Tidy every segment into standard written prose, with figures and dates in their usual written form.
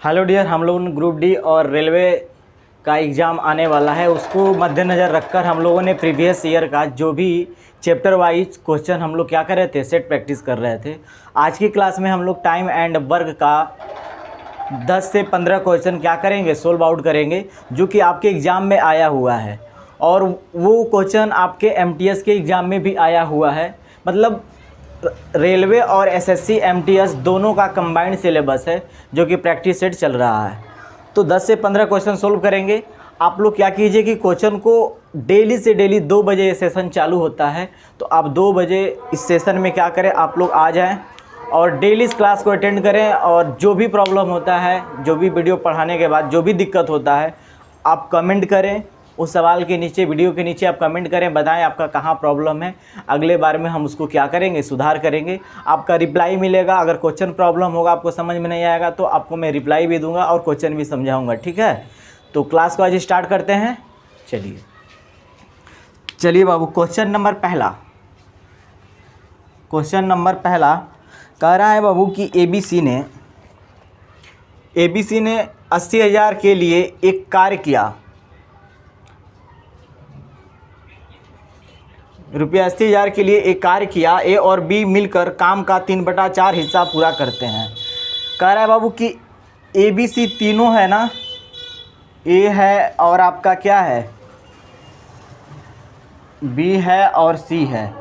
Hello dear, हम लोगों ने ग्रुप डी और रेलवे का एग्ज़ाम आने वाला है, उसको मद्देनज़र रखकर हम लोगों ने प्रीवियस ईयर का जो भी चैप्टर वाइज क्वेश्चन हम लोग क्या कर रहे थे, सेट प्रैक्टिस कर रहे थे। आज की क्लास में हम लोग टाइम एंड वर्क का 10 से 15 क्वेश्चन क्या करेंगे, सोल्व आउट करेंगे, जो कि आपके एग्ज़ाम में आया हुआ है और वो क्वेश्चन आपके एमटीएस के एग्ज़ाम में भी आया हुआ है। मतलब रेलवे और एसएससी एमटीएस दोनों का कंबाइंड सिलेबस है जो कि प्रैक्टिस सेट चल रहा है। तो 10 से 15 क्वेश्चन सोल्व करेंगे। आप लोग क्या कीजिए कि क्वेश्चन को डेली से डेली 2 बजे ये सेशन चालू होता है, तो आप 2 बजे इस सेशन में क्या करें, आप लोग आ जाएं और डेली इस क्लास को अटेंड करें। और जो भी प्रॉब्लम होता है, जो भी वीडियो पढ़ाने के बाद जो भी दिक्कत होता है, आप कमेंट करें। उस सवाल के नीचे, वीडियो के नीचे आप कमेंट करें, बताएं आपका कहाँ प्रॉब्लम है। अगले बार में हम उसको क्या करेंगे, सुधार करेंगे। आपका रिप्लाई मिलेगा। अगर क्वेश्चन प्रॉब्लम होगा, आपको समझ में नहीं आएगा, तो आपको मैं रिप्लाई भी दूंगा और क्वेश्चन भी समझाऊंगा, ठीक है। तो क्लास को आज स्टार्ट करते हैं। चलिए बाबू, क्वेश्चन नंबर पहला कह रहा है बाबू कि एबीसी ने 80,000 के लिए एक कार्य किया, रुपया 80,000 के लिए एक कार्य किया। ए और बी मिलकर काम का 3/4 हिस्सा पूरा करते हैं। कह रहा है बाबू कि ए बी सी तीनों है ना, ए है और आपका क्या है, बी है और सी है।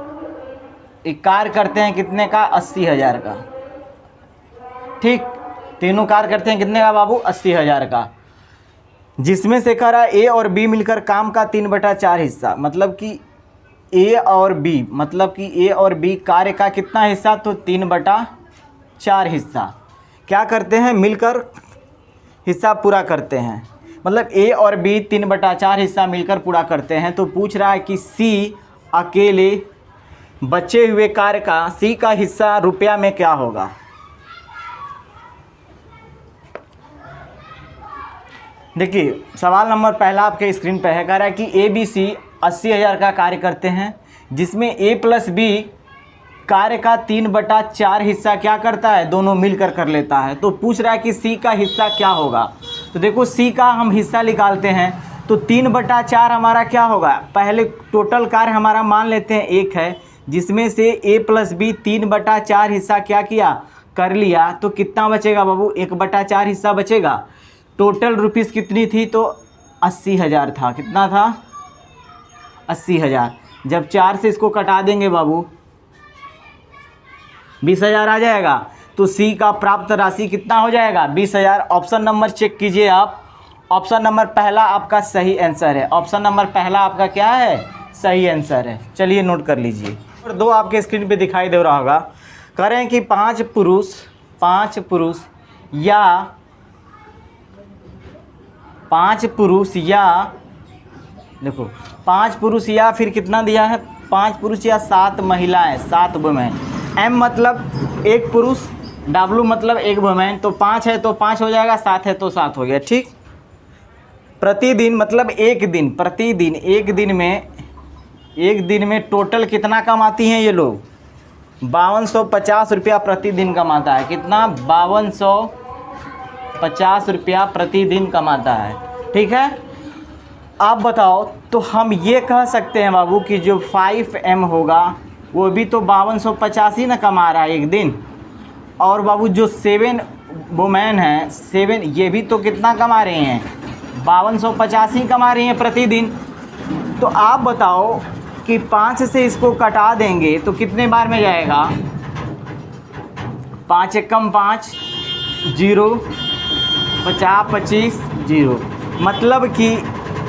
एक कार्य करते हैं कितने का, 80,000 का। ठीक, तीनों कार्य करते हैं कितने का बाबू, 80,000 का। जिसमें से कह रहा है ए और बी मिलकर काम का 3/4 हिस्सा, मतलब कि ए और बी, मतलब कि ए और बी कार्य का कितना हिस्सा, तो 3/4 हिस्सा क्या करते हैं, मिलकर हिस्सा पूरा करते हैं। मतलब ए और बी 3/4 हिस्सा मिलकर पूरा करते हैं। तो पूछ रहा है कि सी अकेले बचे हुए कार्य का, सी का हिस्सा रुपया में क्या होगा। देखिए सवाल नंबर पहला आपके स्क्रीन पर है। कह रहा है कि ए बी सी 80,000 का कार्य करते हैं, जिसमें ए प्लस बी कार्य का 3/4 हिस्सा क्या करता है, दोनों मिलकर कर लेता है। तो पूछ रहा है कि सी का हिस्सा क्या होगा। तो देखो सी का हम हिस्सा निकालते हैं, तो 3/4 हमारा क्या होगा, पहले टोटल कार्य हमारा मान लेते हैं 1 है, जिसमें से ए प्लस बी 3/4 हिस्सा क्या किया, कर लिया। तो कितना बचेगा बाबू, 1/4 हिस्सा बचेगा। टोटल रुपीज़ कितनी थी, तो 80,000 था। कितना था, 80,000। जब 4 से इसको कटा देंगे बाबू, 20,000 आ जाएगा। तो सी का प्राप्त राशि कितना हो जाएगा, 20,000। ऑप्शन नंबर चेक कीजिए आप। ऑप्शन नंबर पहला आपका सही आंसर है। ऑप्शन नंबर पहला आपका क्या है, सही आंसर है। चलिए नोट कर लीजिए। और 2 आपके स्क्रीन पे दिखाई दे रहा होगा। कह रहे हैं कि 5 पुरुष या फिर कितना दिया है, 5 पुरुष या 7 महिलाएं, 7 वुमेन। एम मतलब 1 पुरुष, डब्ल्यू मतलब 1 वुमेन। तो 5 है तो 5 हो जाएगा, 7 है तो 7 हो गया। ठीक, प्रतिदिन मतलब एक दिन, प्रतिदिन एक दिन में टोटल कितना कमाती हैं ये लोग, 5250 रुपया प्रतिदिन कमाता है। कितना, 5250 रुपया प्रतिदिन कमाता है। ठीक है, आप बताओ। तो हम ये कह सकते हैं बाबू कि जो 5M होगा वो भी तो 5250 ही ना कमा रहा है एक दिन। और बाबू जो 7 वुमेन हैं, 7 ये भी तो कितना कमा रहे हैं, 5250 ही कमा रही हैं प्रतिदिन। तो आप बताओ कि 5 से इसको कटा देंगे तो कितने बार में जाएगा, 5 एकम 5, 0, 50, 25, 0। मतलब कि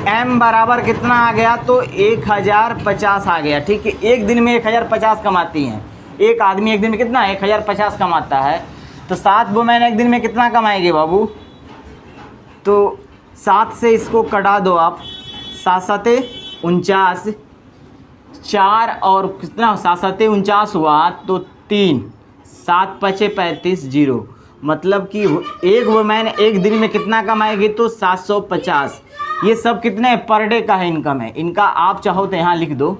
m बराबर कितना आ गया, तो 1050 आ गया। ठीक है, एक दिन में 1050 कमाती हैं। एक आदमी एक दिन में कितना, 1050 कमाता है। तो 7 वुमेन एक दिन में कितना कमाएगी बाबू, तो 7 से इसको कटा दो आप, 7 7 49, 4 और कितना, 7 7 49 हुआ तो 3, 7 5 35, 0। मतलब कि एक वुमेन एक दिन में कितना कमाएगी, तो 750। ये सब कितने पर डे का है, इनकम है इनका। आप चाहो तो यहाँ लिख दो,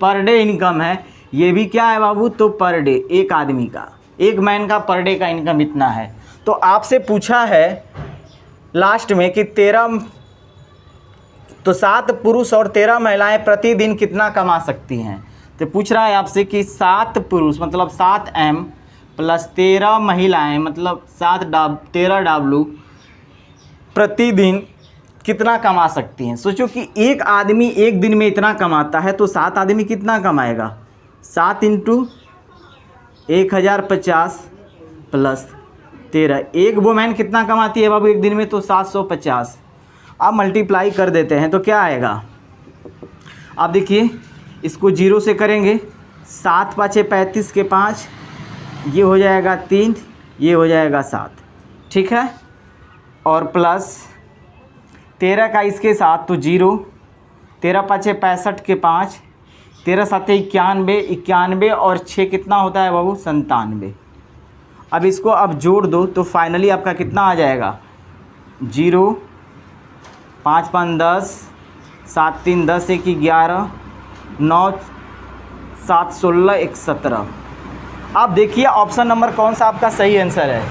पर डे इनकम है। ये भी क्या है बाबू, तो पर डे एक आदमी का। एक मैन का पर डे का इनकम इतना है। तो आपसे पूछा है लास्ट में कि 7 पुरुष और 13 महिलाएं प्रतिदिन कितना कमा सकती हैं। तो पूछ रहा है आपसे कि 7 पुरुष मतलब 7M प्लस 13 महिलाएं मतलब 13 W प्रतिदिन कितना कमा सकती हैं। सोचो कि एक आदमी एक दिन में इतना कमाता है तो 7 आदमी कितना कमाएगा। 7 × 1050 प्लस 13, एक वुमेन कितना कमाती है बाबू एक दिन में, तो 750। अब मल्टीप्लाई कर देते हैं तो क्या आएगा। आप देखिए इसको 0 से करेंगे, 7 × 5 = 35 के 5, ये हो जाएगा 3, ये हो जाएगा 7, ठीक है। और प्लस 13 का इसके साथ तो 0, 13 × 5 = 65 के 5, 13 × 7 = 91, 91 और 6 कितना होता है बाबू 97। अब इसको अब जोड़ दो तो फाइनली आपका कितना आ जाएगा 0, 5 × 5 = 10, 7 × 3 = 10, 1 = 11, 9 × 7 = 16, 1 = 17। अब देखिए ऑप्शन नंबर कौन सा आपका सही आंसर है।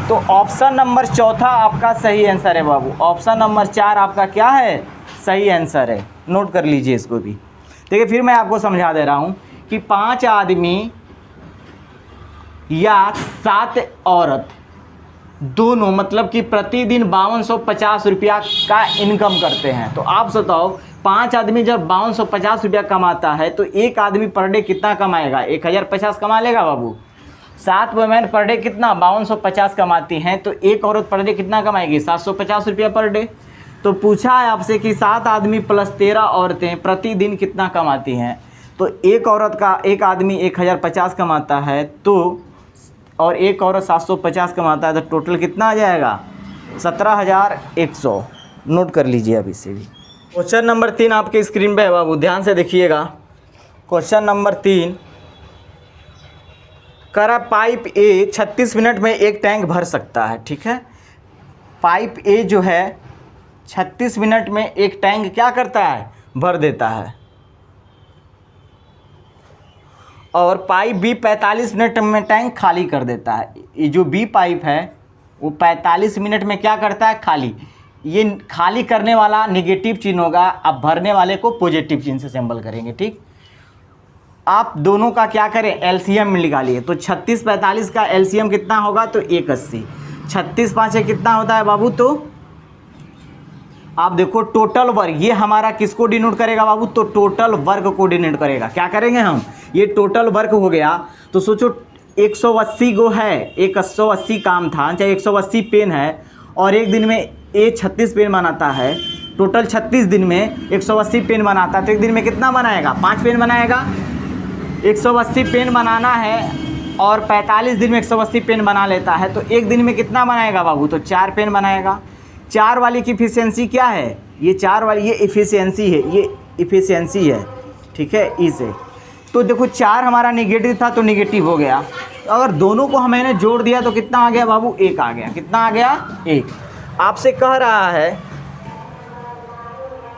तो ऑप्शन नंबर चौथा आपका सही आंसर है बाबू। ऑप्शन नंबर 4 आपका क्या है, सही आंसर है। नोट कर लीजिए इसको भी। देखिए फिर मैं आपको समझा दे रहा हूँ कि 5 आदमी या 7 औरत दोनों मतलब कि प्रतिदिन 5250 रुपया का इनकम करते हैं। तो आप बताओ 5 आदमी जब 5250 रुपया कमाता है तो एक आदमी पर डे कितना कमाएगा, 1050 कमा लेगा बाबू। 7 वुमेन पर डे कितना 5250 कमाती हैं, तो एक औरत पर डे कितना कमाएगी 750 रुपया पर डे। तो पूछा है आपसे कि 7 आदमी प्लस 13 औरतें प्रतिदिन कितना कमाती हैं। तो एक आदमी 1050 कमाता है तो और एक औरत 750 कमाता है, तो टोटल कितना आ जाएगा 17,100। नोट कर लीजिए अब इसे भी। क्वेश्चन नंबर 3 आपके स्क्रीन पे है बाबू, ध्यान से देखिएगा। क्वेश्चन नंबर 3 करा पाइप ए 36 मिनट में एक टैंक भर सकता है, ठीक है। पाइप ए जो है 36 मिनट में एक टैंक क्या करता है, भर देता है। और पाइप बी 45 मिनट में टैंक खाली कर देता है। ये जो बी पाइप है वो 45 मिनट में क्या करता है, खाली। ये खाली करने वाला नेगेटिव चिन्ह होगा, अब भरने वाले को पॉजिटिव चिन्ह से सिंबल करेंगे, ठीक। आप दोनों का क्या करें, एलसीएम में निकालिए। तो 36 45 का एलसीएम कितना होगा, तो 180। 36 5 कितना होता है बाबू, तो आप देखो टोटल वर्ग, ये हमारा किसको डिनोट करेगा बाबू, तो टोटल वर्ग को डिनोट करेगा। क्या करेंगे हम, ये टोटल वर्ग हो गया। तो सोचो 180 गो है, 180 काम था, चाहे 180 पेन है और एक दिन में ये 36 पेन बनाता है। टोटल 36 दिन में 180 पेन बनाता है, तो एक दिन में कितना बनाएगा, 5 पेन बनाएगा। 180 पेन बनाना है और 45 दिन में 180 पेन बना लेता है, तो एक दिन में कितना बनाएगा बाबू, तो 4 पेन बनाएगा। 4 वाली की इफिशियंसी क्या है, ये 4 वाली ये इफिशियंसी है, ये इफिशियंसी है, ठीक है, इसे। तो देखो 4 हमारा निगेटिव था तो निगेटिव हो गया। अगर दोनों को मैंने जोड़ दिया तो कितना आ गया बाबू, 1 आ गया। कितना आ गया, 1। आपसे कह रहा है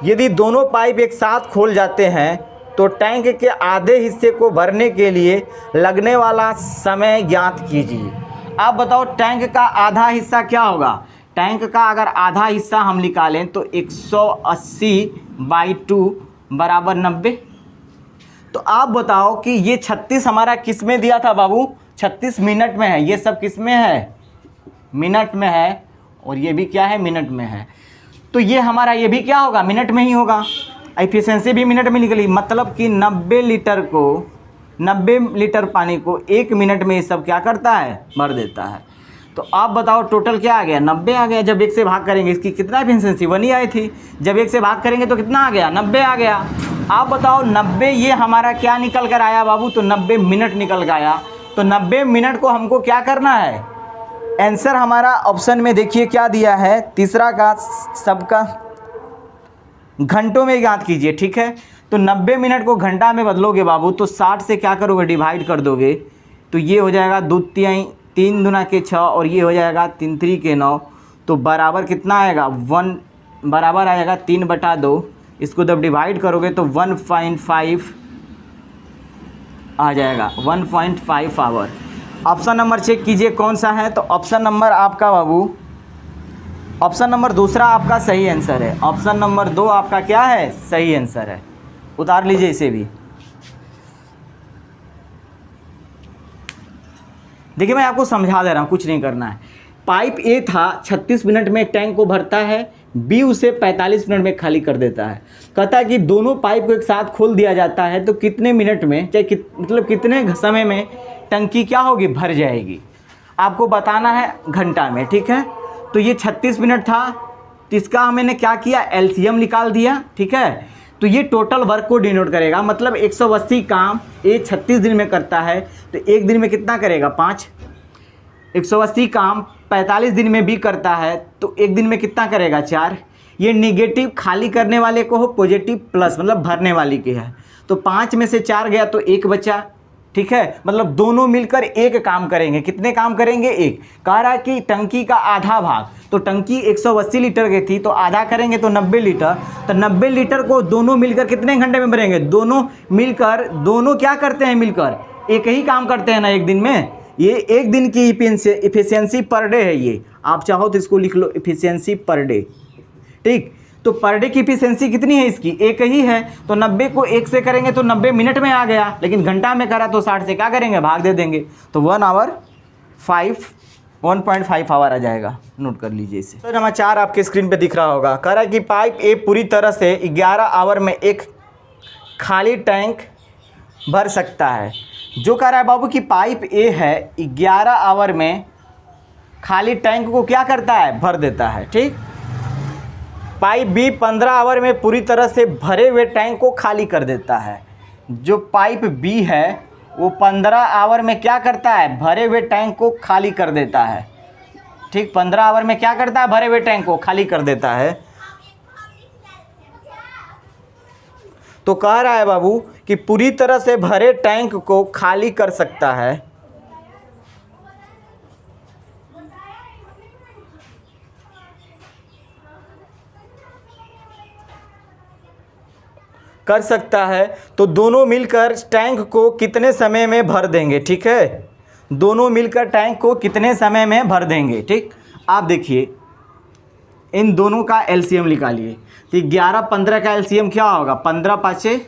यदि दोनों पाइप एक साथ खोल जाते हैं तो टैंक के आधे हिस्से को भरने के लिए लगने वाला समय ज्ञात कीजिए। आप बताओ टैंक का आधा हिस्सा क्या होगा। टैंक का अगर आधा हिस्सा हम निकालें तो 180/2 = 90। तो आप बताओ कि ये 36 हमारा किस में दिया था बाबू, 36 मिनट में है। ये सब किस में है, मिनट में है, और ये भी क्या है, मिनट में है। तो ये हमारा ये भी क्या होगा, मिनट में ही होगा। एफिशिएंसी भी मिनट में निकली, मतलब कि 90 लीटर पानी को 1 मिनट में ये सब क्या करता है, भर देता है। तो आप बताओ टोटल क्या आ गया, 90 आ गया। जब 1 से भाग करेंगे इसकी कितना एफिशिएंसी 1 ही आई थी, जब 1 से भाग करेंगे तो कितना आ गया, 90 आ गया। आप बताओ 90 ये हमारा क्या निकल कर आया बाबू, तो 90 मिनट निकल कर आया। तो 90 मिनट को हमको क्या करना है, आंसर हमारा ऑप्शन में देखिए क्या दिया है, तीसरा का सबका घंटों में ज्ञात कीजिए, ठीक है। तो 90 मिनट को घंटा में बदलोगे बाबू तो 60 से क्या करोगे, डिवाइड कर दोगे। तो ये हो जाएगा 3 दूना के 6 और ये हो जाएगा 3 3 के 9। तो बराबर कितना आएगा, 1 बराबर आएगा 3/2। इसको जब डिवाइड करोगे तो 1.5 आ जाएगा, 1.5 आवर। ऑप्शन नंबर चेक कीजिए कौन सा है। तो ऑप्शन नंबर आपका बाबू, ऑप्शन नंबर दूसरा आपका सही आंसर है। ऑप्शन नंबर 2 आपका क्या है, सही आंसर है। उतार लीजिए इसे भी। देखिए मैं आपको समझा दे रहा हूँ, कुछ नहीं करना है। पाइप ए था 36 मिनट में टैंक को भरता है, बी उसे 45 मिनट में खाली कर देता है। कहता है कि दोनों पाइप को एक साथ खोल दिया जाता है तो कितने मिनट में, चाहे मतलब कितने समय में टंकी क्या होगी, भर जाएगी। आपको बताना है घंटा में, ठीक है। तो ये 36 मिनट था, तो इसका हमने क्या किया, एलसीएम निकाल दिया, ठीक है। तो ये टोटल वर्क को डिनोट करेगा, मतलब 180 काम ये 36 दिन में करता है तो एक दिन में कितना करेगा, 5। 180 काम 45 दिन में भी करता है तो एक दिन में कितना करेगा, 4। ये निगेटिव खाली करने वाले को हो, पॉजिटिव प्लस मतलब भरने वाली की है। तो 5 में से 4 गया तो 1 बचा, ठीक है। मतलब दोनों मिलकर एक काम करेंगे। कितने काम करेंगे, एक। कह रहा है कि टंकी का आधा भाग, तो टंकी 180 लीटर की थी तो आधा करेंगे तो 90 लीटर। तो 90 लीटर को दोनों मिलकर कितने घंटे में भरेंगे, दोनों मिलकर, दोनों क्या करते हैं मिलकर, एक ही काम करते हैं ना एक दिन में। ये एक दिन की इफिशियंसी पर डे है। ये आप चाहो तो इसको लिख लो, इफिशियंसी पर डे, ठीक। तो पर डे की इफिशियंसी कितनी है इसकी, एक ही है। तो 90 को 1 से करेंगे तो 90 मिनट में आ गया, लेकिन घंटा में करा तो 60 से क्या करेंगे, भाग दे देंगे। तो 1.5 आवर आ जाएगा। नोट कर लीजिए इसे। तो नंबर 4 आपके स्क्रीन पे दिख रहा होगा। कह रहा है कि पाइप ए पूरी तरह से 11 आवर में एक खाली टैंक भर सकता है। जो कह रहा है बाबू कि पाइप ए है 11 आवर में खाली टैंक को क्या करता है, भर देता है, ठीक। पाइप बी 15 आवर में पूरी तरह से भरे हुए टैंक को खाली कर देता है। जो पाइप बी है वो 15 आवर में क्या करता है, भरे हुए टैंक को खाली कर देता है, ठीक। 15 आवर में क्या करता है, भरे हुए टैंक को खाली कर देता है। तो कह रहा है बाबू कि पूरी तरह से भरे टैंक को खाली कर सकता है, कर सकता है। तो दोनों मिलकर टैंक को कितने समय में भर देंगे, ठीक है। दोनों मिलकर टैंक को कितने समय में भर देंगे, ठीक। आप देखिए इन दोनों का एलसीएम निकालिए। तो 11 15 का एलसीएम क्या होगा, 15 पाँचे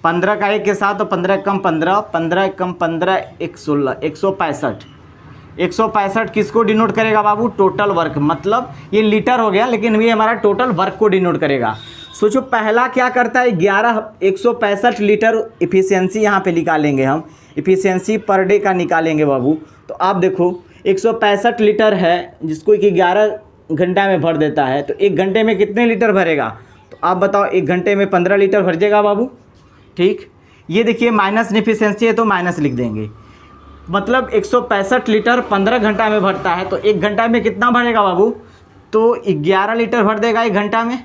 15 का 1 के साथ, तो 15 कम 15, 15 कम 15 1 16, 165। 165 किसको डिनोट करेगा बाबू, टोटल वर्क। मतलब ये लीटर हो गया, लेकिन ये हमारा टोटल वर्क को डिनोट करेगा। सोचो पहला क्या करता है, 165 लीटर इफिशियंसी यहाँ पे निकालेंगे हम, इफिशियंसी पर डे का निकालेंगे बाबू। तो आप देखो 165 लीटर है जिसको कि 11 घंटा में भर देता है, तो 1 घंटे में कितने लीटर भरेगा। तो आप बताओ 1 घंटे में 15 लीटर भर जाएगा बाबू, ठीक। ये देखिए माइनस इफिशियंसी है तो माइनस लिख देंगे। मतलब 165 लीटर 15 घंटा में भरता है तो 1 घंटा में कितना भरेगा बाबू, तो 11 लीटर भर देगा 1 घंटा में।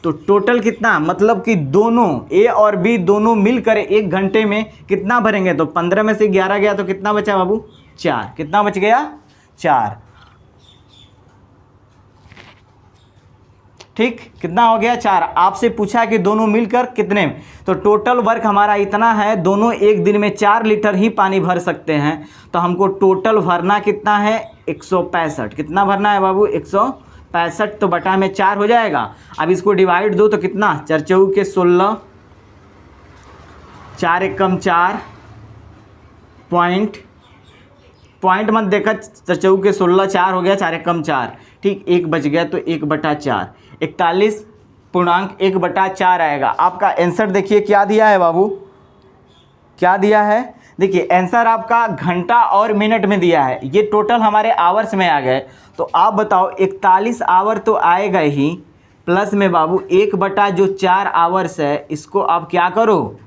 तो टोटल कितना, मतलब कि दोनों ए और बी दोनों मिलकर 1 घंटे में कितना भरेंगे। तो 15 में से 11 गया तो कितना बचा बाबू, 4। कितना बच गया, 4, ठीक। कितना हो गया, 4। आपसे पूछा कि दोनों मिलकर कितने, तो टोटल वर्क हमारा इतना है। दोनों एक दिन में 4 लीटर ही पानी भर सकते हैं, तो हमको टोटल भरना कितना है, 165। कितना भरना है बाबू, 165। तो बटा में 4 हो जाएगा। अब इसको डिवाइड दो तो कितना, 4 चौके 16, 4 एकम 4, पॉइंट मत देखा, 4 चौके 16, 4 हो गया, 4 एकम 4, ठीक। 1 बच गया तो 1/4, 41.1/4 आएगा। आपका आंसर देखिए क्या दिया है बाबू, क्या दिया है, देखिए आंसर आपका घंटा और मिनट में दिया है। ये टोटल हमारे आवर्स में आ गए। तो आप बताओ 41 आवर तो आएगा ही, प्लस में बाबू 1/4 आवर्स है, इसको आप क्या करो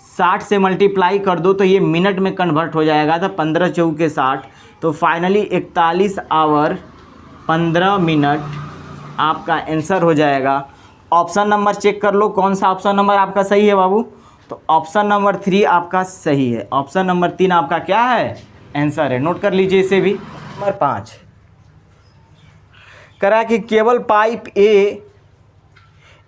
60 से मल्टीप्लाई कर दो तो ये मिनट में कन्वर्ट हो जाएगा। तो 15 चौके 60, तो फाइनली 41 आवर 15 मिनट आपका आंसर हो जाएगा। ऑप्शन नंबर चेक कर लो कौन सा ऑप्शन नंबर आपका सही है बाबू। तो ऑप्शन नंबर 3 आपका सही है। ऑप्शन नंबर 3 आपका क्या है, आंसर है। नोट कर लीजिए इसे भी। नंबर 5 करा कि केवल पाइप ए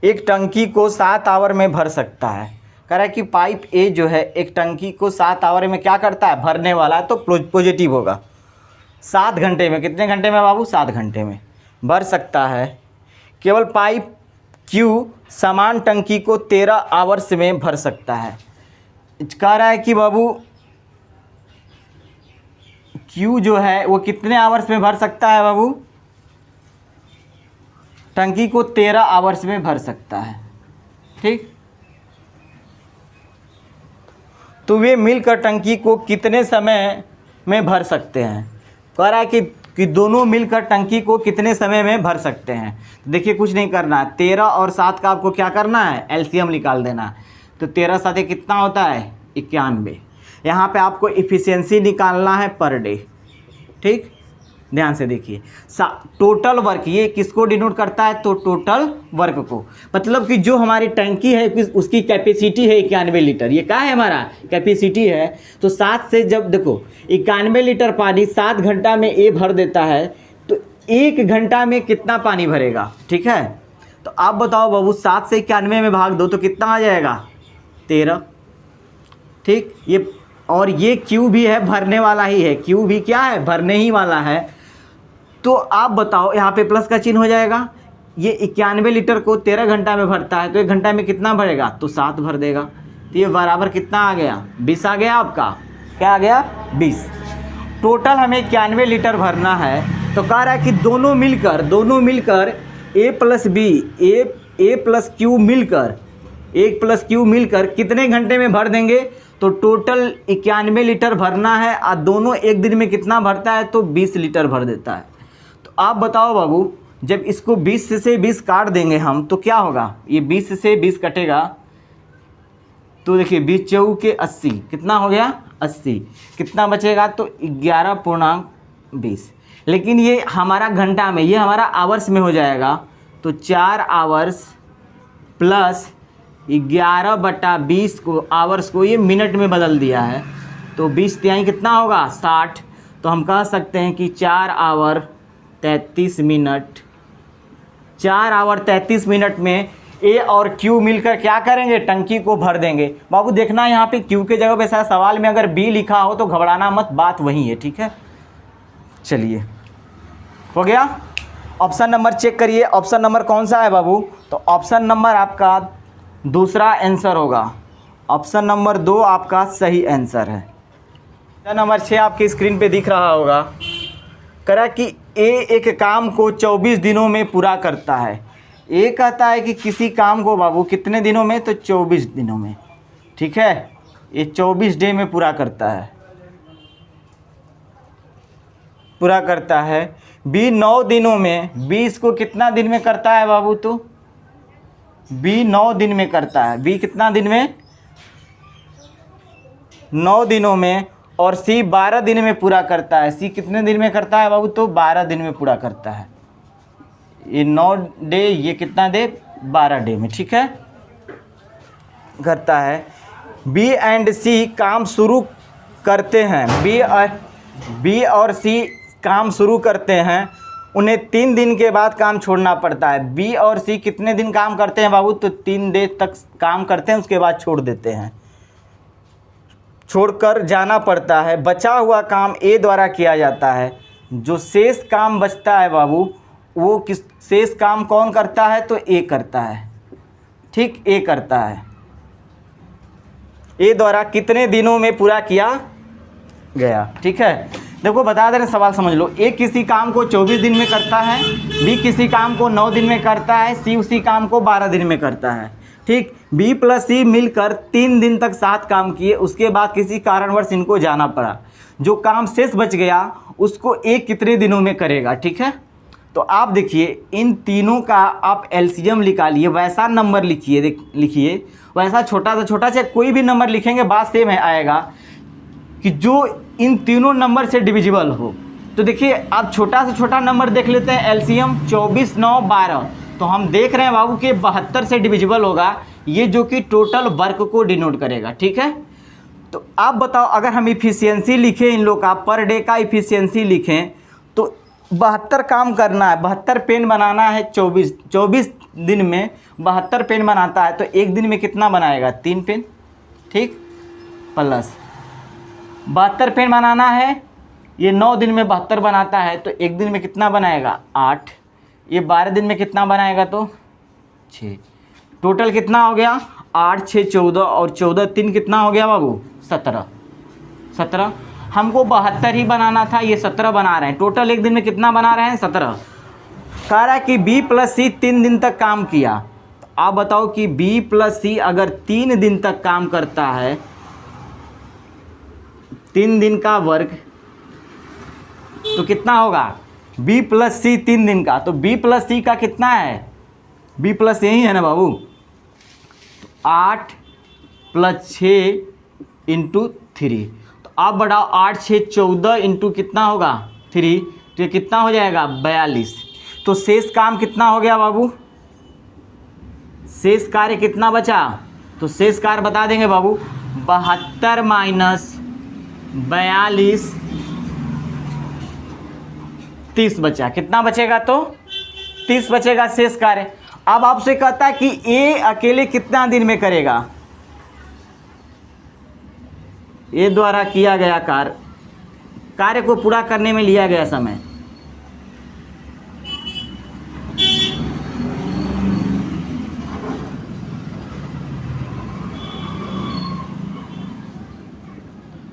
एक टंकी को 7 आवर में भर सकता है। कह रहा है कि पाइप ए जो है एक टंकी को 7 आवर में क्या करता है, भरने वाला है, तो पॉजिटिव होगा। 7 घंटे में, कितने घंटे में बाबू, 7 घंटे में भर सकता है। केवल पाइप क्यू समान टंकी को 13 आवर्स में भर सकता है। कह रहा है कि बाबू क्यू जो है वो कितने आवर्स में भर सकता है बाबू, टंकी को 13 आवर्स में भर सकता है। ठीक, तो वे मिलकर टंकी को कितने समय में भर सकते हैं। कह रहा है कि दोनों मिलकर टंकी को कितने समय में भर सकते हैं। तो देखिए कुछ नहीं करना है, 13 और 7 का आपको क्या करना है, एलसीएम निकाल देना है। तो 13 7 कितना होता है, 91। यहाँ पे आपको इफ़िशियंसी निकालना है पर डे। ठीक, ध्यान से देखिए, टोटल वर्क, ये किसको डिनोट करता है, तो टोटल वर्क को, मतलब कि जो हमारी टंकी है उसकी कैपेसिटी है 91 लीटर। ये क्या है, हमारा कैपेसिटी है। तो 7 से जब देखो 91 लीटर पानी 7 घंटा में ए भर देता है, तो 1 घंटा में कितना पानी भरेगा। ठीक है, तो आप बताओ बाबू, 7 से 91 में भाग दो तो कितना आ जाएगा, 13। ठीक, ये और ये क्यू भी है, भरने वाला ही है, क्यू भी क्या है, भरने ही वाला है। तो आप बताओ, यहाँ पे प्लस का चिन्ह हो जाएगा। ये 91 लीटर को 13 घंटा में भरता है, तो 1 घंटा में कितना भरेगा, तो 7 भर देगा। तो ये बराबर कितना आ गया, 20 आ गया आपका। क्या आ गया, 20। टोटल हमें 91 लीटर भरना है। तो कह रहा है कि दोनों मिलकर ए प्लस बी, ए प्लस क्यू मिलकर, 1 प्लस क्यू मिलकर कितने घंटे में भर देंगे। तो टोटल 91 लीटर भरना है, और दोनों एक दिन में कितना भरता है, तो 20 लीटर भर देता है। तो आप बताओ बाबू, जब इसको 20 से 20 काट देंगे हम तो क्या होगा, ये 20 से 20 कटेगा तो देखिए 20 चौक के 80, कितना हो गया, 80। कितना बचेगा, तो 11.20। लेकिन ये हमारा घंटा में, ये हमारा आवर्स में हो जाएगा। तो 4 आवर्स प्लस 11/20 को, आवर्स को ये मिनट में बदल दिया है। तो 20 तिहाई कितना होगा, 60। तो हम कह सकते हैं कि 4 आवर 33 मिनट, 4 आवर 33 मिनट में ए और क्यू मिलकर क्या करेंगे, टंकी को भर देंगे। बाबू देखना यहाँ पे क्यू के जगह पे शायद सवाल में अगर बी लिखा हो तो घबराना मत, बात वही है। ठीक है, चलिए हो गया। ऑप्शन नंबर चेक करिए, ऑप्शन नंबर कौन सा है बाबू, तो ऑप्शन नंबर आपका दूसरा आंसर होगा। ऑप्शन नंबर 2 आपका सही आंसर है। ऑप्शन नंबर 6 आपकी स्क्रीन पे दिख रहा होगा। करा कि ए एक काम को 24 दिनों में पूरा करता है। ए कहता है कि किसी काम को बाबू कितने दिनों में, तो 24 दिनों में। ठीक है, ये 24 डे में पूरा करता है। बी 9 दिनों में, बी इसको कितना दिन में करता है बाबू, तो बी 9 दिन में करता है। बी कितना दिन में, 9 दिनों में। और सी 12 दिन में पूरा करता है। सी कितने दिन में करता है बाबू, तो 12 दिन में पूरा करता है। ये 9 डे, ये कितना डे, 12 डे में। ठीक है, करता है। बी एंड सी काम शुरू करते हैं, बी और सी काम शुरू करते हैं, उन्हें 3 दिन के बाद काम छोड़ना पड़ता है। बी और सी कितने दिन काम करते हैं बाबू, तो 3 दिन तक काम करते हैं, उसके बाद छोड़ देते हैं, छोड़कर जाना पड़ता है। बचा हुआ काम ए द्वारा किया जाता है। जो शेष काम बचता है बाबू, वो किस शेष काम कौन करता है, तो ए करता है। ठीक, ए करता है। ए द्वारा कितने दिनों में पूरा किया गया। ठीक है, देखो बता दे रहे, सवाल समझ लो। ए किसी काम को 24 दिन में करता है, बी किसी काम को 9 दिन में करता है, सी उसी काम को 12 दिन में करता है। ठीक, बी प्लस सी मिलकर 3 दिन तक साथ काम किए, उसके बाद किसी कारणवश इनको जाना पड़ा। जो काम शेष बच गया उसको ए कितने दिनों में करेगा। ठीक है, तो आप देखिए इन तीनों का आप एलसीएम निकालिए, वैसा नंबर लिखिए वैसा छोटा सा छोटा, चाहे कोई भी नंबर लिखेंगे बात सेम है आएगा, कि जो इन तीनों नंबर से डिविजिबल हो। तो देखिए आप छोटा से छोटा नंबर देख लेते हैं, एलसीएम 24 9 12। तो हम देख रहे हैं बाबू कि 72 से डिविजिबल होगा, ये जो कि टोटल वर्क को डिनोट करेगा। ठीक है, तो आप बताओ अगर हम इफ़िशियंसी लिखें, इन लोग का पर डे का इफ़िशियंसी लिखें, तो 72 काम करना है, 72 पेन बनाना है, 24 दिन में 72 पेन बनाता है, तो एक दिन में कितना बनाएगा, 3 पेन। ठीक, प्लस 72 पेन बनाना है, ये 9 दिन में 72 बनाता है, तो एक दिन में कितना बनाएगा 8, ये 12 दिन में कितना बनाएगा तो 6, टोटल कितना हो गया 8 6 14 और 14 3 कितना हो गया बाबू 17। हमको 72 ही बनाना था, ये 17 बना रहे हैं, टोटल एक दिन में कितना बना रहे हैं 17। कह रहा है कि B + C 3 दिन तक काम किया, तो आप बताओ कि B + C अगर 3 दिन तक काम करता है, 3 दिन का वर्क तो कितना होगा B + C 3 दिन का, तो B + C का कितना है, B + यही है ना बाबू, तो 8 + 6 × 3, तो आप बढ़ाओ 8 6 14 इंटू कितना होगा 3, तो ये कितना हो जाएगा 42। तो शेष काम कितना हो गया बाबू, शेष कार्य कितना बचा, तो शेष कार्य बता देंगे बाबू 72 - 42 30 बचा, कितना बचेगा तो 30 बचेगा शेष कार्य। अब आपसे कहता है कि ए अकेले कितना दिन में करेगा, ए द्वारा किया गया कार्य को पूरा करने में लिया गया समय,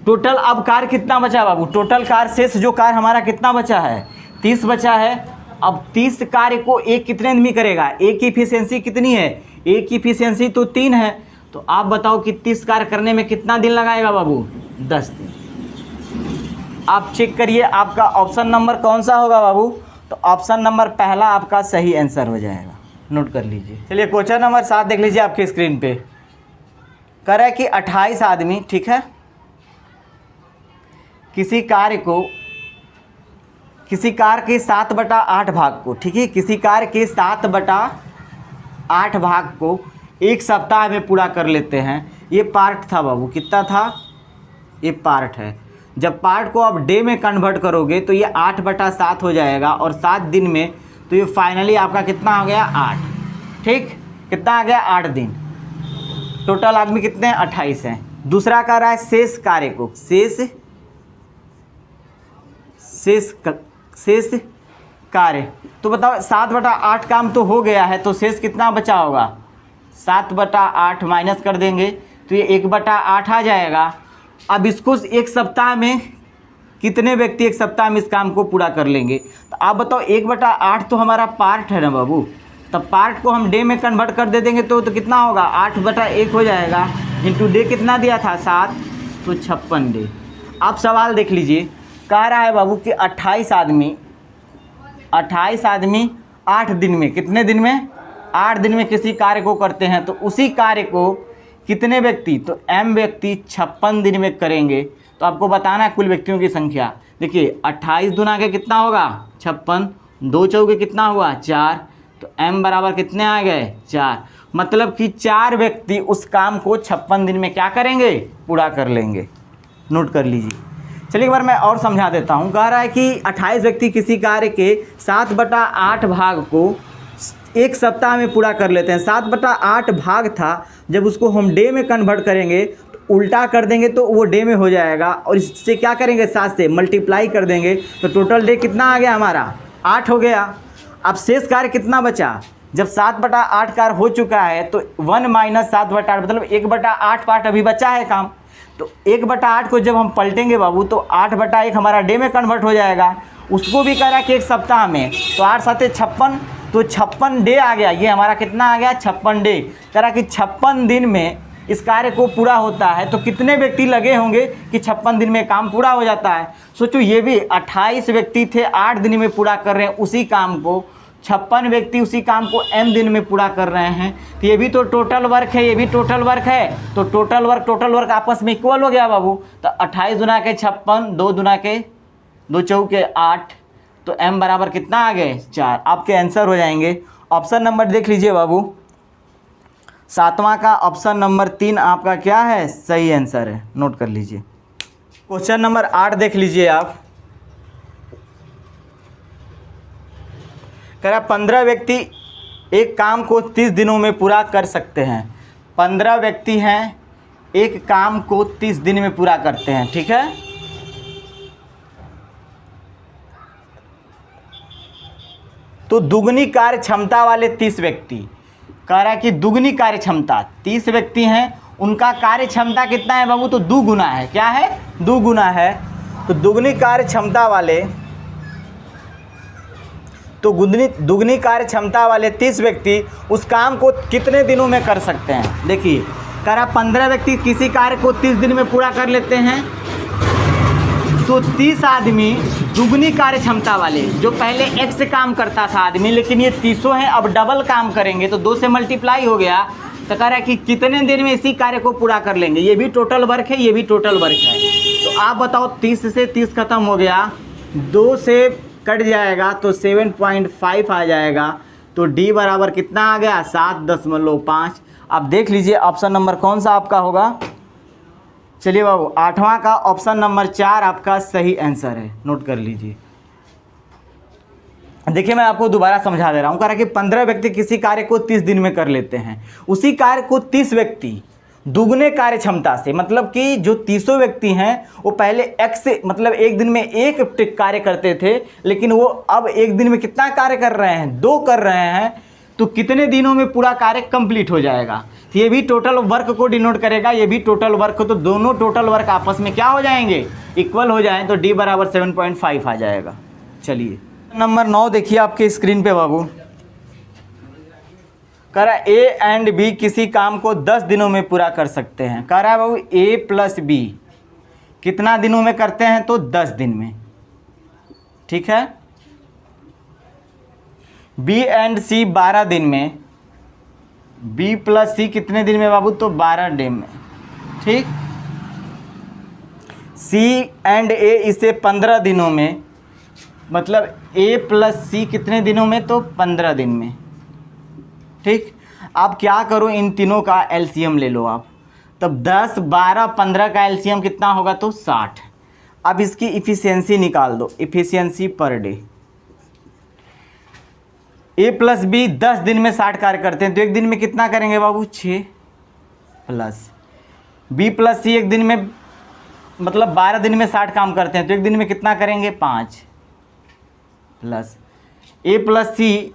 टोटल अब कार्य कितना बचा बाबू, टोटल कार्य शेष जो कार्य हमारा कितना बचा है 30 बचा है। अब 30 कार्य को एक कितने दिन में करेगा, एक की इफिशियंसी कितनी है, एक की इफिशियंसी तो 3 है, तो आप बताओ कि 30 कार्य करने में कितना दिन लगाएगा बाबू 10 दिन। आप चेक करिए आपका ऑप्शन नंबर कौन सा होगा बाबू, तो ऑप्शन नंबर पहला आपका सही आंसर हो जाएगा, नोट कर लीजिए। चलिए क्वेश्चन नंबर 7 देख लीजिए आपके स्क्रीन पे। कह रहा है कि 28 आदमी, ठीक है, किसी कार्य के 7/8 भाग को, ठीक है, किसी कार्य के 7/8 भाग को एक सप्ताह में पूरा कर लेते हैं। ये पार्ट था बाबू, कितना था, ये पार्ट है। जब पार्ट को आप डे में कन्वर्ट करोगे तो ये 8/7 हो जाएगा, और 7 दिन में, तो ये फाइनली आपका कितना हो गया 8, ठीक, कितना आ गया 8 दिन। टोटल आदमी कितने हैं 28 हैं। दूसरा कह रहा है शेष कार्य को, शेष कार्य, तो बताओ 7/8 काम तो हो गया है, तो शेष कितना बचा होगा 7/8 माइनस कर देंगे तो ये 1/8 आ जाएगा। अब इसको एक सप्ताह में कितने व्यक्ति एक सप्ताह में इस काम को पूरा कर लेंगे, तो आप बताओ 1/8 तो हमारा पार्ट है ना बाबू, तब पार्ट को हम डे में कन्वर्ट कर दे देंगे तो कितना होगा 8/1 हो जाएगा, इंटू डे कितना दिया था 7, तो 56 डे। आप सवाल देख लीजिए, कह रहा है बाबू कि 28 आदमी 8 दिन में, कितने दिन में 8 दिन में किसी कार्य को करते हैं, तो उसी कार्य को कितने व्यक्ति, तो m व्यक्ति 56 दिन में करेंगे। तो आपको बताना है कुल व्यक्तियों की संख्या। देखिए 28 दूना के कितना होगा 56, 2 चौके कितना हुआ 4, तो m बराबर कितने आ गए 4, मतलब कि 4 व्यक्ति उस काम को 56 दिन में क्या करेंगे, पूरा कर लेंगे। नोट कर लीजिए। चलिए एक बार मैं और समझा देता हूँ। कह रहा है कि 28 व्यक्ति किसी कार्य के 7/8 भाग को एक सप्ताह में पूरा कर लेते हैं। 7/8 भाग था, जब उसको हम डे में कन्वर्ट करेंगे तो उल्टा कर देंगे तो वो डे में हो जाएगा, और इससे क्या करेंगे 7 से मल्टीप्लाई कर देंगे, तो टोटल डे कितना आ गया हमारा 8 हो गया। अब शेष कार्य कितना बचा, जब 7/8 कार्य हो चुका है तो 1 - 7/8 मतलब 1/8 पार्ट अभी बचा है काम, तो 1/8 को जब हम पलटेंगे बाबू तो 8/1 हमारा डे में कन्वर्ट हो जाएगा। उसको भी कह रहा है कि एक सप्ताह में, तो 8 × 7 = 56, तो 56 डे आ गया। ये हमारा कितना आ गया 56 डे। कह रहा है कि 56 दिन में इस कार्य को पूरा होता है, तो कितने व्यक्ति लगे होंगे कि 56 दिन में काम पूरा हो जाता है। सोचो ये भी 28 व्यक्ति थे 8 दिन में पूरा कर रहे हैं उसी काम को, 56 व्यक्ति उसी काम को m दिन में पूरा कर रहे हैं, तो ये भी तो टोटल वर्क है, ये भी टोटल वर्क है, तो टोटल वर्क आपस में इक्वल हो गया बाबू। तो 28 दूना के 56, 2 दूना के 2 चौके 8, तो m बराबर कितना आ गए 4। आपके आंसर हो जाएंगे। ऑप्शन नंबर देख लीजिए बाबू, 7वां का ऑप्शन नंबर 3 आपका क्या है, सही आंसर है, नोट कर लीजिए। क्वेश्चन नंबर 8 देख लीजिए आप। कह रहा 15 व्यक्ति एक काम को 30 दिनों में पूरा कर सकते हैं। 15 व्यक्ति हैं, एक काम को 30 दिन में पूरा करते हैं, ठीक है। तो दुगनी कार्य क्षमता वाले 30 व्यक्ति, कह रहा है कि दुगनी कार्य क्षमता 30 व्यक्ति हैं, उनका कार्य क्षमता कितना है बाबू, तो 2 गुना है। क्या है, 2 गुना है। तो दुगनी कार्य क्षमता वाले, तो दुगनी कार्य क्षमता वाले 30 व्यक्ति उस काम को कितने दिनों में कर सकते हैं। देखिए, कह रहा 15 व्यक्ति किसी कार्य को 30 दिन में पूरा कर लेते हैं, तो 30 आदमी दुगनी कार्य क्षमता वाले, जो पहले एक से काम करता था आदमी, लेकिन ये 30 हैं, अब डबल काम करेंगे तो 2 से मल्टीप्लाई हो गया। तो कह रहा है कि कितने देर में इसी कार्य को पूरा कर लेंगे। ये भी टोटल वर्क है, ये भी टोटल वर्क है। तो आप बताओ, 30 से 30 खत्म हो गया, 2 से कट जाएगा तो 7.5 आ जाएगा। तो डी बराबर कितना आ गया, 7.5। अब देख लीजिए ऑप्शन नंबर कौन सा आपका होगा। चलिए बाबू, 8वां का ऑप्शन नंबर 4 आपका सही आंसर है, नोट कर लीजिए। देखिए, मैं आपको दोबारा समझा दे रहा हूँ। कह रहा है कि 15 व्यक्ति किसी कार्य को 30 दिन में कर लेते हैं, उसी कार्य को 30 व्यक्ति दुगने कार्य क्षमता से, मतलब कि जो 30 व्यक्ति हैं वो पहले x से, मतलब एक दिन में एक कार्य करते थे, लेकिन वो अब एक दिन में कितना कार्य कर रहे हैं, 2 कर रहे हैं। तो कितने दिनों में पूरा कार्य कंप्लीट हो जाएगा। तो ये भी टोटल वर्क को डिनोट करेगा, ये भी टोटल वर्क। तो दोनों टोटल वर्क आपस में क्या हो जाएंगे, इक्वल हो जाएं। तो डी बराबर 7.5 आ जाएगा। चलिए नंबर 9 देखिए आपके स्क्रीन पे बाबू। कह रहा है ए एंड बी किसी काम को 10 दिनों में पूरा कर सकते हैं। कह रहा है बाबू ए प्लस बी कितना दिनों में करते हैं, तो 10 दिन में, ठीक है। बी एंड सी 12 दिन में, बी प्लस सी कितने दिन में बाबू, तो 12 दिन में, ठीक। सी एंड ए इसे 15 दिनों में, मतलब ए प्लस सी कितने दिनों में, तो 15 दिन में, ठीक। अब क्या करो, इन तीनों का एलसीएम ले लो आप। तब 10, 12, 15 का एलसीएम कितना होगा, तो 60। अब इसकी इफ़िशियंसी निकाल दो, इफ़िशियंसी पर डे। ए प्लस बी 10 दिन में 60 कार्य करते हैं, तो एक दिन में कितना करेंगे बाबू, 6, प्लस बी प्लस सी एक दिन में, मतलब 12 दिन में 60 काम करते हैं, तो एक दिन में कितना करेंगे, 5, प्लस ए प्लस सी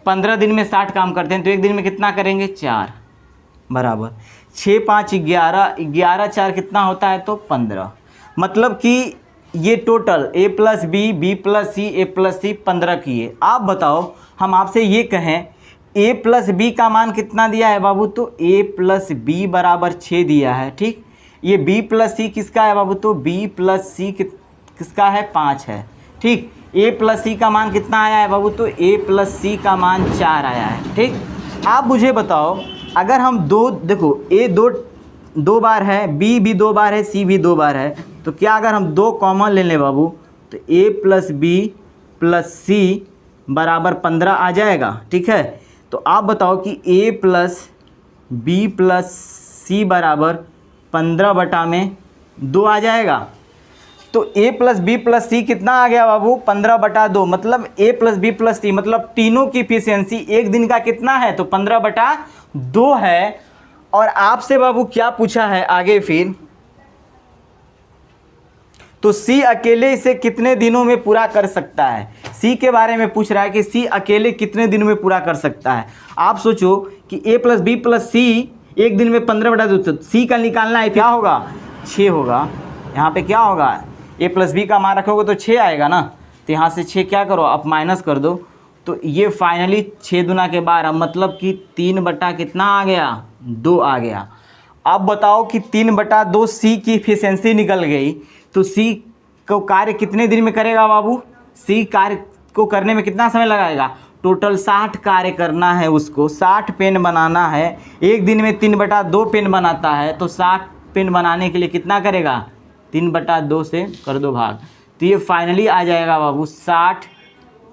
15 दिन में 60 काम करते हैं, तो एक दिन में कितना करेंगे, 4, बराबर 6, 5, 11, 11, 4 कितना होता है, तो 15। मतलब कि ये total A plus B, B plus C, A plus सी 15 किए। आप बताओ, हम आपसे ये कहें ए प्लस बी का मान कितना दिया है बाबू, तो ए प्लस बी बराबर 6 दिया है, ठीक। ये बी प्लस सी किसका है बाबू, तो बी प्लस सी किसका है, 5 है, ठीक। ए प्लस सी का मान कितना आया है बाबू, तो ए प्लस सी का मान 4 आया है, ठीक। आप मुझे बताओ, अगर हम देखो ए दो बार है, बी भी 2 बार है, सी भी 2 बार है, तो क्या अगर हम 2 कॉमन ले लें बाबू, तो ए प्लस बी प्लस सी बराबर 15 आ जाएगा, ठीक है। तो आप बताओ कि ए प्लस बी प्लस सी बराबर 15/2 आ जाएगा। तो a प्लस बी प्लस सी कितना आ गया बाबू, 15/2। मतलब a प्लस बी प्लस सी, मतलब तीनों की इफिशियंसी एक दिन का कितना है, तो 15/2 है। और आपसे बाबू क्या पूछा है आगे फिर, तो C अकेले इसे कितने दिनों में पूरा कर सकता है। C के बारे में पूछ रहा है कि C अकेले कितने दिनों में पूरा कर सकता है। आप सोचो कि a प्लस बी प्लस सी एक दिन में 15/2, C का निकालना है, क्या होगा, 6 होगा। यहाँ पे क्या होगा, a प्लस बी का मान रखोगे तो 6 आएगा ना, तो यहाँ से 6 क्या करो, आप माइनस कर दो, तो ये फाइनली 6 दूना के 12, मतलब कि 3 कितना आ गया, 2 आ गया। अब बताओ कि 3/2 C की इफिशियंसी निकल गई, तो C को कार्य कितने दिन में करेगा बाबू, C कार्य को करने में कितना समय लगाएगा, टोटल 60 कार्य करना है उसको, 60 पेन बनाना है। एक दिन में 3/2 पेन बनाता है, तो 60 पेन बनाने के लिए कितना करेगा, 3/2 से कर दो भाग, तो ये फाइनली आ जाएगा बाबू 60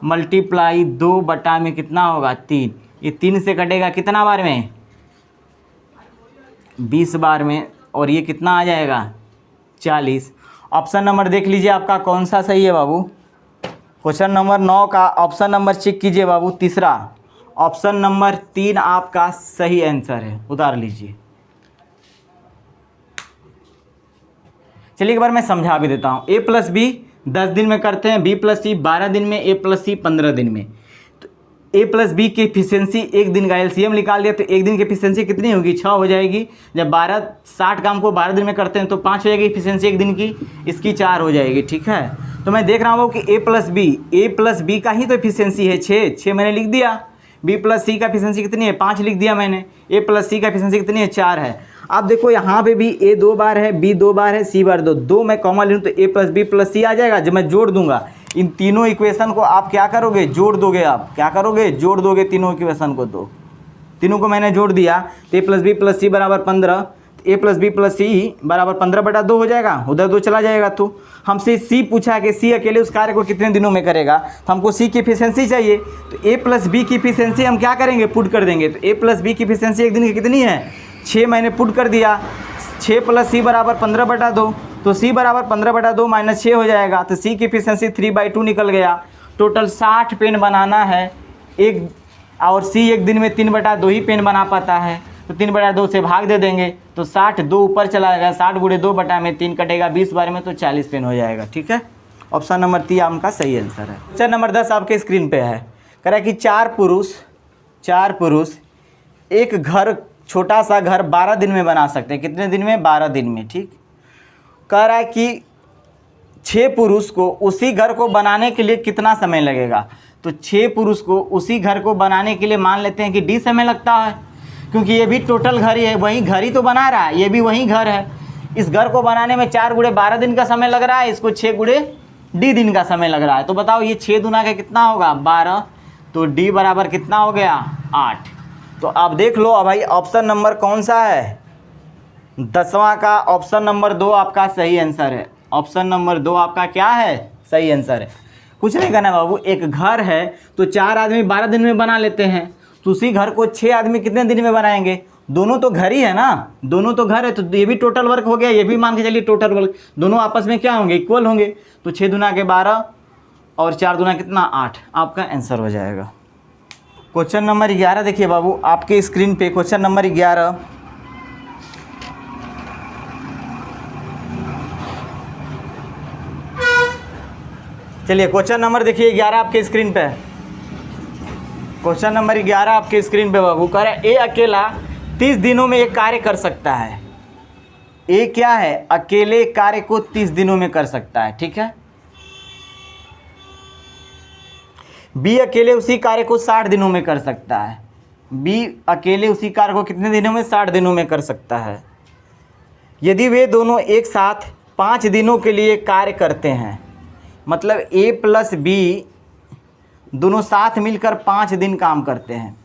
× 2 में कितना होगा, 3। ये 3 से कटेगा कितना बार में, 20 बार में, और ये कितना आ जाएगा, 40। ऑप्शन नंबर देख लीजिए आपका कौन सा सही है बाबू। क्वेश्चन नंबर 9 का ऑप्शन नंबर चेक कीजिए बाबू, तीसरा ऑप्शन नंबर 3 आपका सही आंसर है, उतार लीजिए। चलिए एक बार मैं समझा भी देता हूँ। ए प्लस बी 10 दिन में करते हैं, बी प्लस सी 12 दिन में, ए प्लस सी 15 दिन में। तो ए प्लस बी की एफिशिएंसी एक दिन का एलसीएम निकाल दिया तो एक दिन की एफिशिएंसी कितनी होगी? 6 हो जाएगी। जब 60 काम को 12 दिन में करते हैं तो 5 हो जाएगी एफिशिएंसी एक दिन की, इसकी 4 हो जाएगी। ठीक है, तो मैं देख रहा हूँ कि ए प्लस बी का ही तो एफिशिएंसी है 6 मैंने लिख दिया। बी प्लस सी का एफिशिएंसी कितनी है? 5 लिख दिया मैंने। ए प्लस सी का एफिशिएंसी कितनी है? 4 है। अब देखो यहाँ पे भी ए 2 बार है, बी 2 बार है, सी बार 2 मैं कॉमा ले लूँ तो ए प्लस बी प्लस सी आ जाएगा। जब मैं जोड़ दूंगा इन तीनों इक्वेशन को, आप क्या करोगे? जोड़ दोगे। आप क्या करोगे? जोड़ दोगे तीनों इक्वेशन को। तो तीनों को मैंने जोड़ दिया तो ए प्लस बी प्लस सी बराबर 15, ए प्लस बी प्लस सी बराबर 15/2 हो जाएगा, उधर 2 चला जाएगा। तो हमसे सी पूछा कि सी अकेले उस कार्य को कितने दिनों में करेगा, तो हमको सी की एफिशिएंसी चाहिए। तो ए प्लस बी की एफिशिएंसी हम क्या करेंगे? पुट कर देंगे। तो ए प्लस बी की एफिशिएंसी एक दिन की कितनी है? 6 मैंने पुट कर दिया। 6 प्लस सी बराबर 15/2, तो सी बराबर 15/2 माइनस 6 हो जाएगा। तो सी की एफिशिएंसी 3/2 निकल गया। टोटल 60 पेन बनाना है एक, और सी एक दिन में 3/2 ही पेन बना पाता है, तो 3/2 से भाग दे देंगे तो 60 2 ऊपर चला जाएगा, 60 × 2 बटा में 3 कटेगा, 20 बार में तो 40 पेन हो जाएगा। ठीक है, ऑप्शन नंबर 3 आपका सही आंसर है। क्वेश्चन नंबर 10 आपके स्क्रीन पे है। कह रहा है कि 4 पुरुष एक घर, छोटा सा घर 12 दिन में बना सकते हैं। कितने दिन में? 12 दिन में। ठीक, कह रहा है कि 6 पुरुष को उसी घर को बनाने के लिए कितना समय लगेगा? तो 6 पुरुष को उसी घर को बनाने के लिए मान लेते हैं कि डी समय लगता है, क्योंकि ये भी टोटल घर ही है, वही घर ही तो बना रहा है, ये भी वही घर है। इस घर को बनाने में 4 × 12 दिन का समय लग रहा है, इसको 6 × डी दिन का समय लग रहा है। तो बताओ ये 6 दूना का कितना होगा? 12, तो डी बराबर कितना हो गया? 8। तो आप देख लो अब भाई ऑप्शन नंबर कौन सा है? 10वां का ऑप्शन नंबर 2 आपका सही आंसर है। ऑप्शन नंबर 2 आपका क्या है? सही आंसर है। कुछ नहीं करना बाबू, एक घर है तो 4 आदमी 12 दिन में बना लेते हैं, तो उसी घर को 6 आदमी कितने दिन में बनाएंगे? दोनों तो घर ही है ना, दोनों तो घर है, तो ये भी टोटल वर्क हो गया, ये भी मान के चलिए टोटल वर्क, दोनों आपस में क्या होंगे? इक्वल होंगे। तो 6 दूना के 12 और 4 दूना कितना? 8, आपका आंसर हो जाएगा। क्वेश्चन नंबर 11 देखिए बाबू आपके स्क्रीन पे। क्वेश्चन नंबर 11, चलिए क्वेश्चन नंबर देखिए 11 आपके स्क्रीन पे। क्वेश्चन नंबर 11 आपके स्क्रीन पे बाबू कह रहा है ए अकेला 30 दिनों में एक कार्य कर सकता है। ए क्या है? अकेले कार्य को 30 दिनों में कर सकता है। ठीक है, बी अकेले उसी कार्य को 60 दिनों में कर सकता है। बी अकेले उसी कार्य को कितने दिनों में? 60 दिनों में कर सकता है। यदि वे दोनों एक साथ 5 दिनों के लिए कार्य करते हैं, मतलब ए प्लस बी दोनों साथ मिलकर 5 दिन काम करते हैं,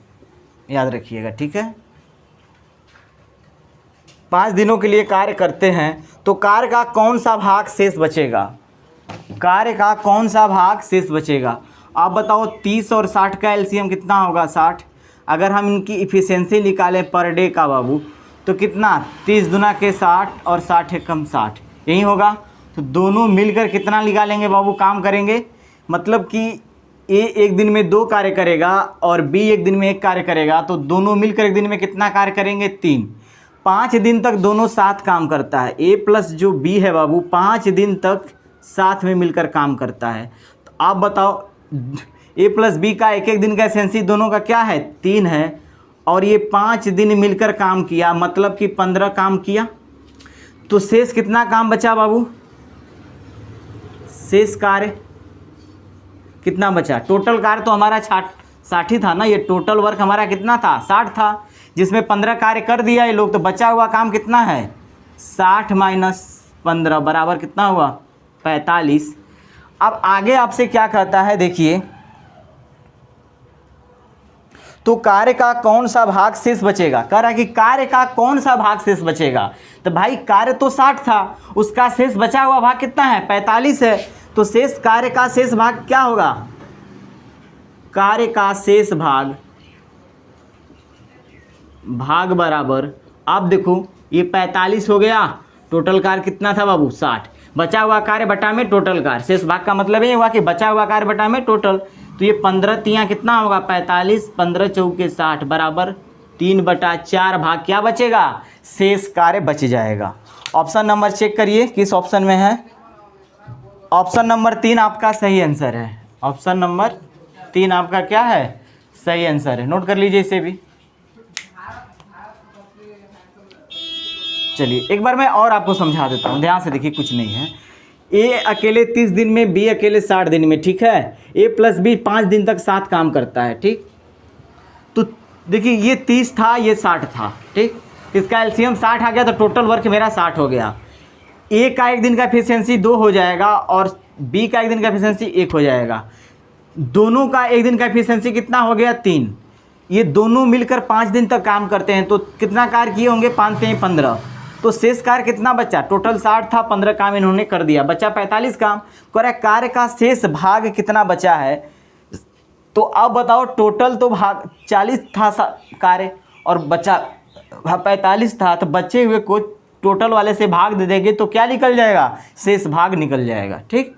याद रखिएगा। ठीक है, 5 दिनों के लिए कार्य करते हैं, तो कार्य का कौन सा भाग शेष बचेगा? कार्य का कौन सा भाग शेष बचेगा? आप बताओ 30 और 60 का एलसीएम कितना होगा? 60। अगर हम इनकी इफ़िशियंसी निकालें पर डे का बाबू तो कितना? 30 दूना के 60 और 60 कम 60, यही होगा। तो दोनों मिलकर कितना निकालेंगे बाबू? काम करेंगे, मतलब कि ए एक दिन में 2 कार्य करेगा और बी एक दिन में 1 कार्य करेगा, तो दोनों मिलकर एक दिन में कितना कार्य करेंगे? 3। 5 दिन तक दोनों साथ काम करता है। ए प्लस जो बी है बाबू 5 दिन तक साथ में मिलकर काम करता है। तो आप बताओ ए प्लस बी का एक दिन का एफिशिएंसी दोनों का क्या है? 3 है, और ये 5 दिन मिलकर काम किया, मतलब कि 15 काम किया। तो शेष कितना काम बचा बाबू? शेष कार्य कितना बचा? टोटल कार्य तो हमारा 60 ही था ना, ये टोटल वर्क हमारा कितना था? 60 था, जिसमें 15 कार्य कर दिया ये लोग, तो बचा हुआ काम कितना है? 60 - 15 बराबर कितना हुआ? 45। अब आगे आपसे क्या कहता है देखिए, तो कार्य का कौन सा भाग शेष बचेगा? कह रहा है कि कार्य का कौन सा भाग शेष बचेगा। तो भाई कार्य तो 60 था, उसका शेष बचा हुआ भाग कितना है? 45 है। तो शेष कार्य का शेष भाग क्या होगा? कार्य का शेष भाग बराबर, आप देखो ये 45 हो गया, टोटल कार्य कितना था बाबू? 60। बचा हुआ कार्य बटा में टोटल कार्य, शेष भाग का मतलब ये हुआ कि बचा हुआ कार्य बटा में टोटल। तो ये 15 तियाँ कितना होगा? 45, 15 चौके 60 बराबर 3/4 भाग क्या बचेगा? शेष कार्य बच जाएगा। ऑप्शन नंबर चेक करिए किस ऑप्शन में है। ऑप्शन नंबर 3 आपका सही आंसर है। ऑप्शन नंबर 3 आपका क्या है, सही आंसर है। नोट कर लीजिए इसे भी। चलिए एक बार मैं और आपको समझा देता हूँ, ध्यान से देखिए, कुछ नहीं है। ए अकेले 30 दिन में, बी अकेले 60 दिन में, ठीक है। ए प्लस बी 5 दिन तक साथ काम करता है, ठीक। तो देखिए ये 30 था, ये 60 था, ठीक। इसका एलसीएम 60 आ गया तो टोटल वर्क मेरा 60 हो गया। ए का एक दिन का एफिशिएंसी 2 हो जाएगा और बी का एक दिन का एफिशिएंसी 1 हो जाएगा। दोनों का एक दिन का एफिशिएंसी कितना हो गया, 3। ये दोनों मिलकर 5 दिन तक काम करते हैं तो कितना कार्य किए होंगे, 5 × 15। तो शेष कार्य कितना बचा, टोटल 60 था, 15 काम इन्होंने कर दिया, बचा 45 काम। करेक्ट, कार्य का शेष भाग कितना बचा है। तो अब बताओ, टोटल तो भाग 40 था कार्य और बचा 45 था, तो बचे हुए को टोटल वाले से भाग दे देंगे तो क्या निकल जाएगा, शेष भाग निकल जाएगा, ठीक।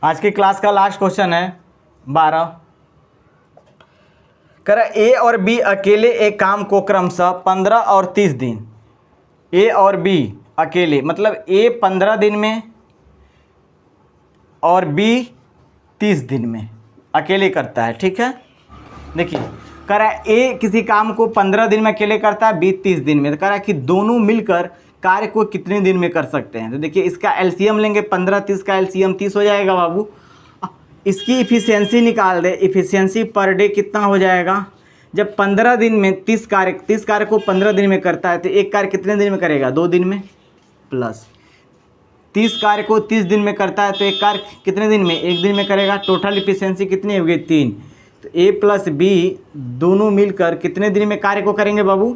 आज की क्लास का लास्ट क्वेश्चन है 12। कर ए और बी अकेले एक काम को क्रमशः 15 और 30 दिन, ए और बी अकेले, मतलब ए 15 दिन में और बी 30 दिन में अकेले करता है, ठीक है। देखिए करा ए किसी काम को 15 दिन में अकेले करता है, बी 30 दिन में। तो करा कि दोनों मिलकर कार्य को कितने दिन में कर सकते हैं। तो देखिए इसका एलसीएम लेंगे, 15 30 का एलसीएम 30 हो जाएगा बाबू। इसकी इफ़िशियंसी निकाल दे, इफ़िशियंसी पर डे कितना हो जाएगा। जब 15 दिन में 30 कार्य को 15 दिन में करता है तो एक कार्य कितने दिन में करेगा, 2 दिन में। प्लस 30 कार्य को 30 दिन में करता है तो एक कार्य कितने दिन में, 1 दिन में करेगा। टोटल इफ़िशियंसी कितनी हो गई, 3। तो ए प्लस बी दोनों मिलकर कितने दिन में कार्य को करेंगे बाबू,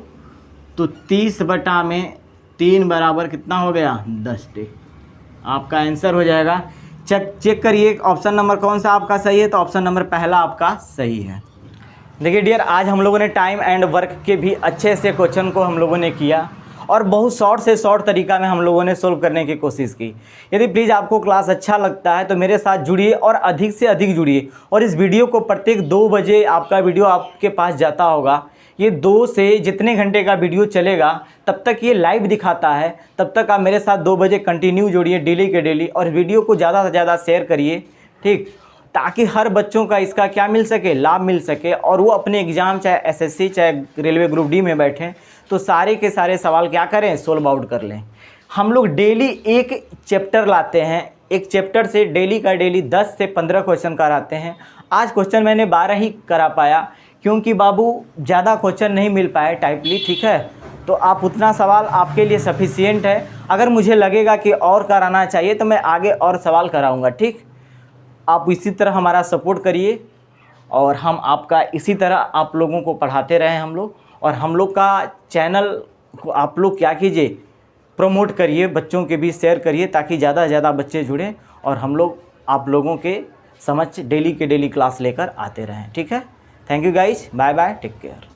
तो 30/3 बराबर कितना हो गया, 10 डे। आपका आंसर हो जाएगा। चेक करिए ऑप्शन नंबर कौन सा आपका सही है। तो ऑप्शन नंबर पहला आपका सही है। देखिए डियर, आज हम लोगों ने टाइम एंड वर्क के भी अच्छे से क्वेश्चन को हम लोगों ने किया और बहुत शॉर्ट से शॉर्ट तरीका में हम लोगों ने सोल्व करने की कोशिश की। यदि प्लीज़ आपको क्लास अच्छा लगता है तो मेरे साथ जुड़िए और अधिक से अधिक जुड़िए। और इस वीडियो को प्रत्येक 2 बजे आपका वीडियो आपके पास जाता होगा। ये 2 से जितने घंटे का वीडियो चलेगा तब तक ये लाइव दिखाता है, तब तक आप मेरे साथ 2 बजे कंटिन्यू जुड़िए डेली के डेली। और वीडियो को ज़्यादा से ज़्यादा शेयर करिए, ठीक, ताकि हर बच्चों का इसका क्या मिल सके, लाभ मिल सके। और वो अपने एग्ज़ाम चाहे एसएससी चाहे रेलवे ग्रुप डी में बैठें तो सारे के सारे सवाल क्या करें, सोल्व आउट कर लें। हम लोग डेली एक चैप्टर लाते हैं, एक चैप्टर से डेली का डेली 10 से 15 क्वेश्चन कराते हैं। आज क्वेश्चन मैंने 12 ही करा पाया क्योंकि बाबू ज़्यादा क्वेश्चन नहीं मिल पाए टाइपली, ठीक है। तो आप उतना सवाल आपके लिए सफिशिएंट है। अगर मुझे लगेगा कि और कराना चाहिए तो मैं आगे और सवाल कराऊंगा, ठीक। आप इसी तरह हमारा सपोर्ट करिए और हम आपका इसी तरह आप लोगों को पढ़ाते रहें हम लोग। और हम लोग का चैनल को आप लोग क्या कीजिए, प्रमोट करिए, बच्चों के बीच शेयर करिए ताकि ज़्यादा से ज़्यादा बच्चे जुड़ें और हम लोग आप लोगों के समझ डेली के डेली क्लास लेकर आते रहें, ठीक है। Thank you guys, bye bye, take care.